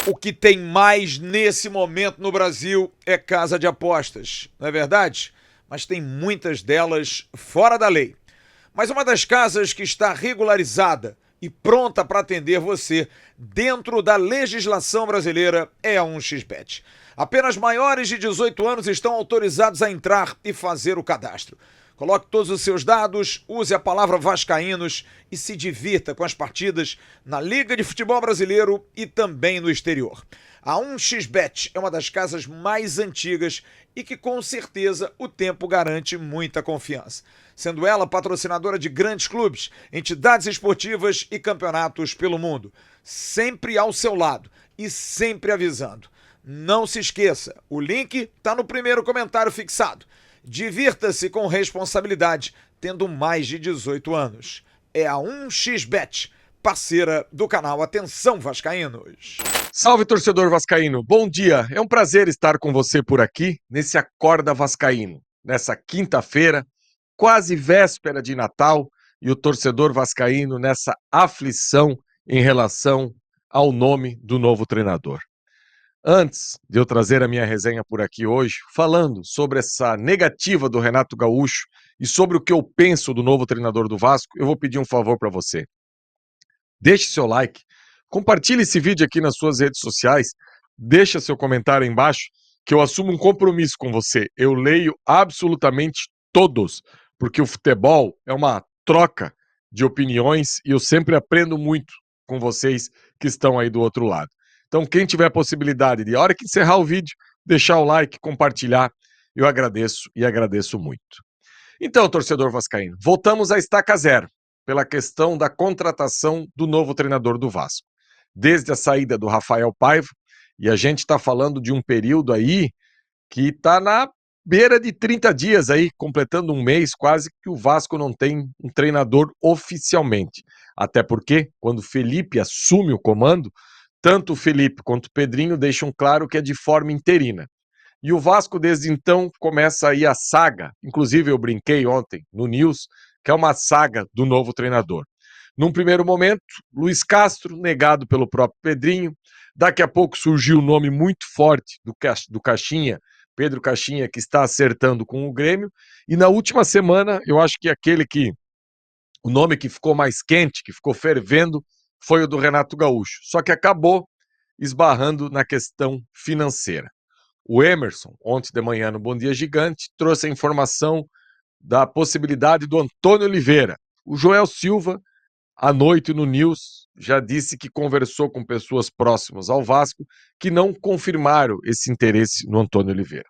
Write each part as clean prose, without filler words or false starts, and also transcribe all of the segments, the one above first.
O que tem mais nesse momento no Brasil é casa de apostas, não é verdade? Mas tem muitas delas fora da lei. Mas uma das casas que está regularizada e pronta para atender você dentro da legislação brasileira é a 1xBet. Apenas maiores de 18 anos estão autorizados a entrar e fazer o cadastro. Coloque todos os seus dados, use a palavra Vascaínos e se divirta com as partidas na Liga de Futebol Brasileiro e também no exterior. A 1xBet é uma das casas mais antigas e que com certeza o tempo garante muita confiança. Sendo ela patrocinadora de grandes clubes, entidades esportivas e campeonatos pelo mundo. Sempre ao seu lado e sempre avisando. Não se esqueça, o link está no primeiro comentário fixado. Divirta-se com responsabilidade, tendo mais de 18 anos. É a 1xBet, parceira do canal Atenção Vascaínos. Salve, torcedor vascaíno. Bom dia. É um prazer estar com você por aqui, nesse Acorda Vascaíno. Nessa quinta-feira, quase véspera de Natal, e o torcedor vascaíno nessa aflição em relação ao nome do novo treinador. Antes de eu trazer a minha resenha por aqui hoje, falando sobre essa negativa do Renato Gaúcho e sobre o que eu penso do novo treinador do Vasco, eu vou pedir um favor para você. Deixe seu like, compartilhe esse vídeo aqui nas suas redes sociais, deixa seu comentário aí embaixo, que eu assumo um compromisso com você. Eu leio absolutamente todos, porque o futebol é uma troca de opiniões e eu sempre aprendo muito com vocês que estão aí do outro lado. Então, quem tiver a possibilidade de, a hora que encerrar o vídeo, deixar o like, compartilhar, eu agradeço e agradeço muito. Então, torcedor vascaíno, voltamos à estaca zero, pela questão da contratação do novo treinador do Vasco. Desde a saída do Rafael Paiva, e a gente está falando de um período aí que está na beira de 30 dias aí, completando um mês quase, que o Vasco não tem um treinador oficialmente. Até porque, quando o Felipe assume o comando, tanto o Felipe quanto o Pedrinho deixam claro que é de forma interina. E o Vasco, desde então, começa aí a saga. Inclusive, eu brinquei ontem no News, que é uma saga do novo treinador. Num primeiro momento, Luiz Castro, negado pelo próprio Pedrinho. Daqui a pouco surgiu um nome muito forte do Caixinha, Pedro Caixinha, que está acertando com o Grêmio. E na última semana, eu acho que o nome que ficou mais quente, que ficou fervendo, foi o do Renato Gaúcho. Só que acabou esbarrando na questão financeira. O Emerson, ontem de manhã no Bom Dia Gigante, trouxe a informação da possibilidade do Antônio Oliveira. O Joel Silva, à noite no News, já disse que conversou com pessoas próximas ao Vasco que não confirmaram esse interesse no Antônio Oliveira.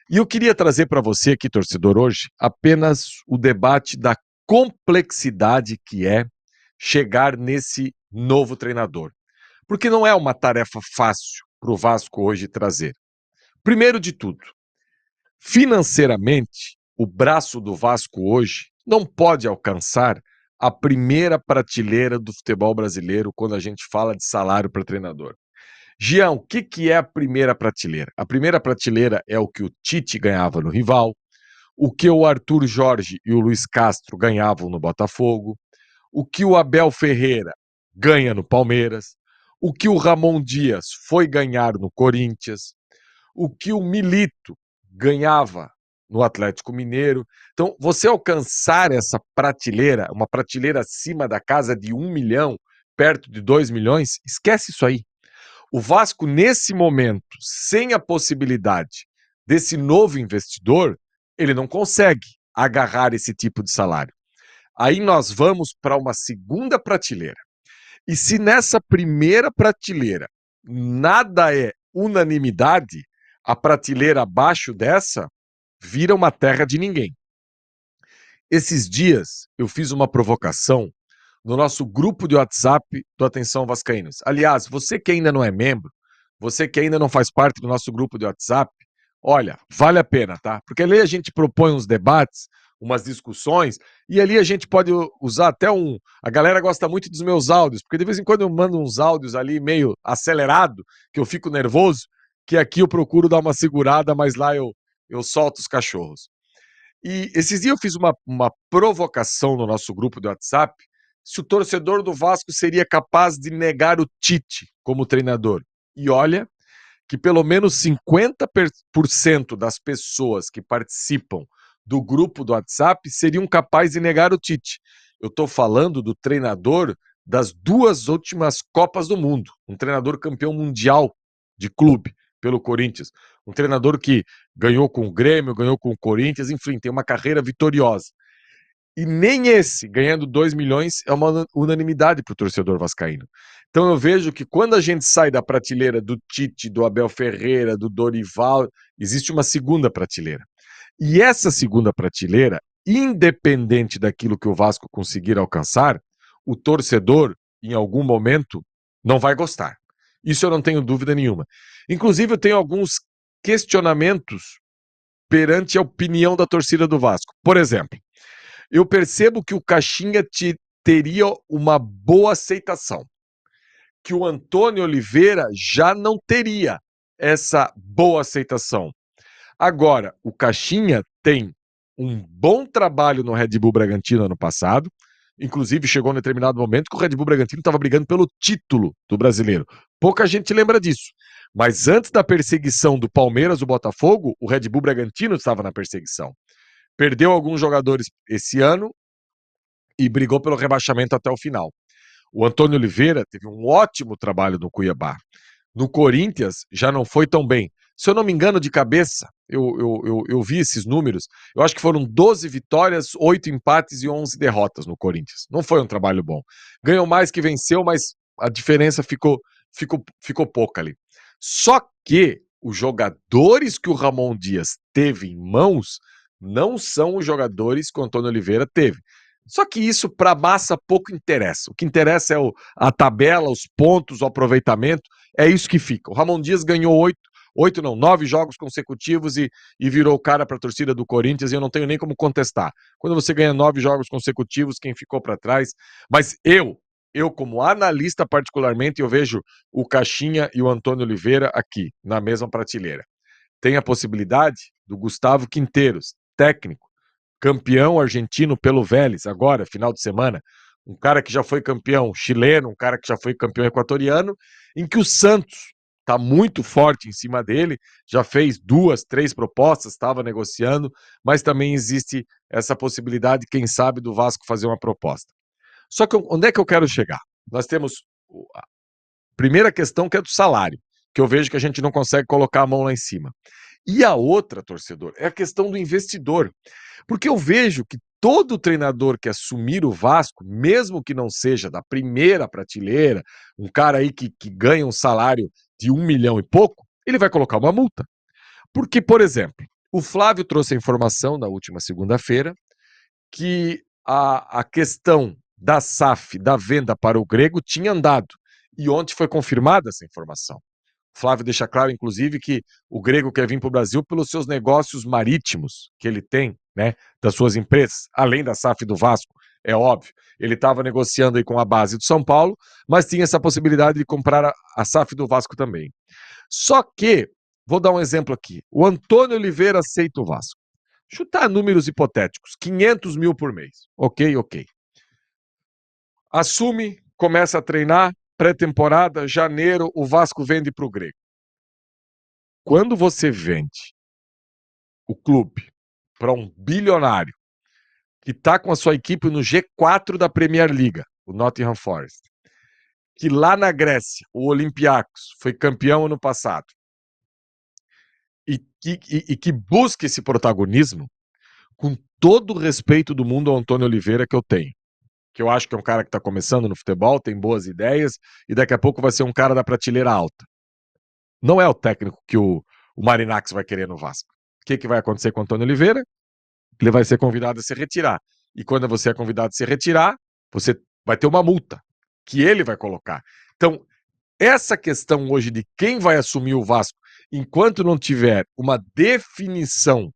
E eu queria trazer para você aqui, torcedor, hoje, apenas o debate da complexidade que é chegar nesse novo treinador. Porque não é uma tarefa fácil para o Vasco hoje trazer. Primeiro de tudo, financeiramente, o braço do Vasco hoje não pode alcançar a primeira prateleira do futebol brasileiro quando a gente fala de salário para treinador. Gião, o que é a primeira prateleira? A primeira prateleira é o que o Tite ganhava no Rival, o que o Arthur Jorge e o Luiz Castro ganhavam no Botafogo, o que o Abel Ferreira ganha no Palmeiras, o que o Ramon Dias foi ganhar no Corinthians, o que o Milito ganhava no Atlético Mineiro. Então, você alcançar essa prateleira, uma prateleira acima da casa de 1 milhão, perto de 2 milhões, esquece isso aí. O Vasco, nesse momento, sem a possibilidade desse novo investidor, ele não consegue agarrar esse tipo de salário. Aí nós vamos para uma segunda prateleira. E se nessa primeira prateleira nada é unanimidade, a prateleira abaixo dessa vira uma terra de ninguém. Esses dias eu fiz uma provocação no nosso grupo de WhatsApp do Atenção Vascaínos. Aliás, você que ainda não é membro, você que ainda não faz parte do nosso grupo de WhatsApp, olha, vale a pena, tá? Porque ali a gente propõe uns debates, umas discussões, e ali a gente pode usar até A galera gosta muito dos meus áudios, porque de vez em quando eu mando uns áudios ali meio acelerado, que eu fico nervoso, que aqui eu procuro dar uma segurada, mas lá eu solto os cachorros. E esses dias eu fiz uma provocação no nosso grupo do WhatsApp se o torcedor do Vasco seria capaz de negar o Tite como treinador. E olha que pelo menos 50% das pessoas que participam do grupo do WhatsApp seriam capazes de negar o Tite. Eu estou falando do treinador das 2 últimas Copas do Mundo, um treinador campeão mundial de clube pelo Corinthians, um treinador que ganhou com o Grêmio, ganhou com o Corinthians, enfim, tem uma carreira vitoriosa. E nem esse, ganhando 2 milhões, é uma unanimidade para o torcedor vascaíno. Então eu vejo que quando a gente sai da prateleira do Tite, do Abel Ferreira, do Dorival, existe uma segunda prateleira. E essa segunda prateleira, independente daquilo que o Vasco conseguir alcançar, o torcedor, em algum momento, não vai gostar. Isso eu não tenho dúvida nenhuma. Inclusive, eu tenho alguns questionamentos perante a opinião da torcida do Vasco. Por exemplo, eu percebo que o Caixinha teria uma boa aceitação, que o Antônio Oliveira já não teria essa boa aceitação. Agora, o Caixinha tem um bom trabalho no Red Bull Bragantino ano passado, inclusive chegou em determinado momento que o Red Bull Bragantino estava brigando pelo título do brasileiro. Pouca gente lembra disso. Mas antes da perseguição do Palmeiras, do Botafogo, o Red Bull Bragantino estava na perseguição. Perdeu alguns jogadores esse ano e brigou pelo rebaixamento até o final. O Antônio Oliveira teve um ótimo trabalho no Cuiabá. No Corinthians já não foi tão bem. Se eu não me engano, de cabeça, eu vi esses números. Eu acho que foram 12 vitórias, 8 empates e 11 derrotas no Corinthians. Não foi um trabalho bom. Ganhou mais que venceu, mas a diferença ficou pouca ali. Só que os jogadores que o Ramon Dias teve em mãos não são os jogadores que o Antônio Oliveira teve. Só que isso para a massa pouco interessa. O que interessa é a tabela, os pontos, o aproveitamento. É isso que fica. O Ramon Dias ganhou 9 jogos consecutivos e virou o cara para a torcida do Corinthians e eu não tenho nem como contestar. Quando você ganha 9 jogos consecutivos, quem ficou para trás? Mas eu como analista particularmente, eu vejo o Caixinha e o Antônio Oliveira aqui, na mesma prateleira. Tem a possibilidade do Gustavo Quinteiros, técnico, campeão argentino pelo Vélez, agora, final de semana, um cara que já foi campeão chileno, um cara que já foi campeão equatoriano, em que o Santos está muito forte em cima dele, já fez 2, 3 propostas, estava negociando, mas também existe essa possibilidade, quem sabe, do Vasco fazer uma proposta. Só que onde é que eu quero chegar? Nós temos a primeira questão que é do salário, que eu vejo que a gente não consegue colocar a mão lá em cima. E a outra, torcedor, é a questão do investidor. Porque eu vejo que todo treinador que assumir o Vasco, mesmo que não seja da primeira prateleira, um cara aí que ganha um salário de 1 milhão e pouco, ele vai colocar uma multa. Porque, por exemplo, o Flávio trouxe a informação na última segunda-feira que a questão da SAF, da venda para o Grego, tinha andado. E ontem foi confirmada essa informação. Flávio deixa claro, inclusive, que o Grego quer vir para o Brasil pelos seus negócios marítimos que ele tem, né, das suas empresas, além da SAF do Vasco, é óbvio. Ele estava negociando aí com a base do São Paulo, mas tinha essa possibilidade de comprar a SAF do Vasco também. Só que, vou dar um exemplo aqui, o Antônio Oliveira aceita o Vasco. Chutar números hipotéticos, 500 mil por mês. Ok. Assume, começa a treinar, pré-temporada, janeiro, o Vasco vende para o Grego. Quando você vende o clube para um bilionário que está com a sua equipe no G4 da Premier League, o Nottingham Forest, que lá na Grécia, o Olympiacos foi campeão ano passado, e que busca esse protagonismo, com todo o respeito do mundo ao Antônio Oliveira que eu tenho, que eu acho que é um cara que está começando no futebol, tem boas ideias, e daqui a pouco vai ser um cara da prateleira alta. Não é o técnico que o Marinakis vai querer no Vasco. O que vai acontecer com o Antônio Oliveira? Ele vai ser convidado a se retirar. E quando você é convidado a se retirar, você vai ter uma multa que ele vai colocar. Então, essa questão hoje de quem vai assumir o Vasco, enquanto não tiver uma definição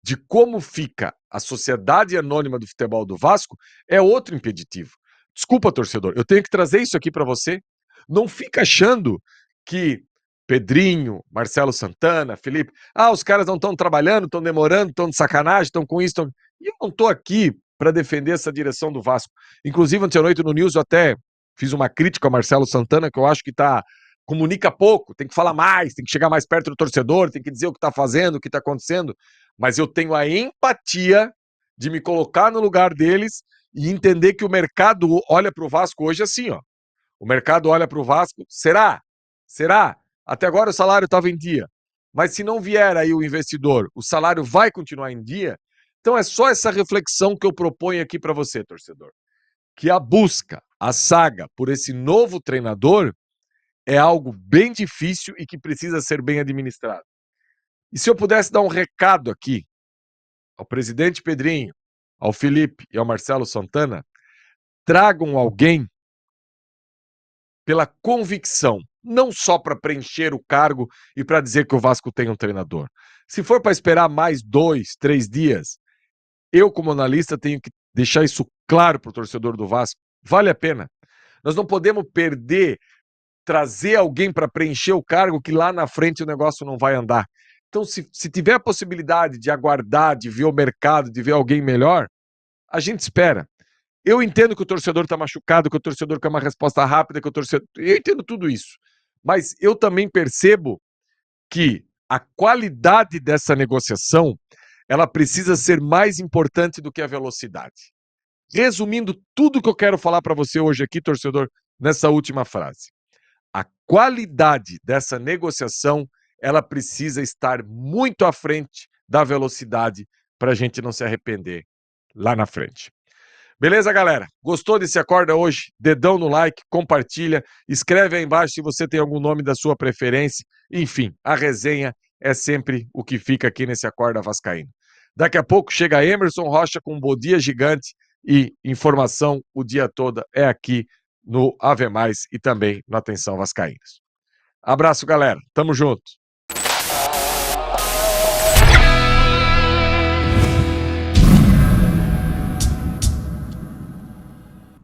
de como fica a sociedade anônima do futebol do Vasco, é outro impeditivo. Desculpa, torcedor, eu tenho que trazer isso aqui para você. Não fica achando que Pedrinho, Marcelo Santana, Felipe. Os caras não estão trabalhando, estão demorando, estão de sacanagem, estão com isso. E eu não estou aqui para defender essa direção do Vasco. Inclusive, ontem à noite no News eu até fiz uma crítica ao Marcelo Santana, que eu acho que comunica pouco, tem que falar mais, tem que chegar mais perto do torcedor, tem que dizer o que está fazendo, o que está acontecendo. Mas eu tenho a empatia de me colocar no lugar deles e entender que o mercado olha para o Vasco hoje assim, ó. O mercado olha para o Vasco, será? Será? Até agora o salário estava em dia. Mas se não vier aí o investidor, o salário vai continuar em dia? Então é só essa reflexão que eu proponho aqui para você, torcedor. Que a busca, a saga por esse novo treinador é algo bem difícil e que precisa ser bem administrado. E se eu pudesse dar um recado aqui ao presidente Pedrinho, ao Felipe e ao Marcelo Santana, tragam alguém pela convicção, não só para preencher o cargo e para dizer que o Vasco tem um treinador. Se for para esperar mais 2, 3 dias, eu, como analista, tenho que deixar isso claro para o torcedor do Vasco. Vale a pena. Nós não podemos trazer alguém para preencher o cargo que lá na frente o negócio não vai andar. Então, se tiver a possibilidade de aguardar, de ver o mercado, de ver alguém melhor, a gente espera. Eu entendo que o torcedor está machucado, que o torcedor quer uma resposta rápida, que o torcedor... Eu entendo tudo isso. Mas eu também percebo que a qualidade dessa negociação ela precisa ser mais importante do que a velocidade. Resumindo tudo que eu quero falar para você hoje aqui, torcedor, nessa última frase. A qualidade dessa negociação ela precisa estar muito à frente da velocidade para a gente não se arrepender lá na frente. Beleza, galera? Gostou desse Acorda hoje? Dedão no like, compartilha, escreve aí embaixo se você tem algum nome da sua preferência. Enfim, a resenha é sempre o que fica aqui nesse Acorda Vascaíno. Daqui a pouco chega Emerson Rocha com um Bom Dia Gigante e informação o dia todo é aqui no Ave Mais e também no Atenção Vascaínos. Abraço, galera. Tamo junto.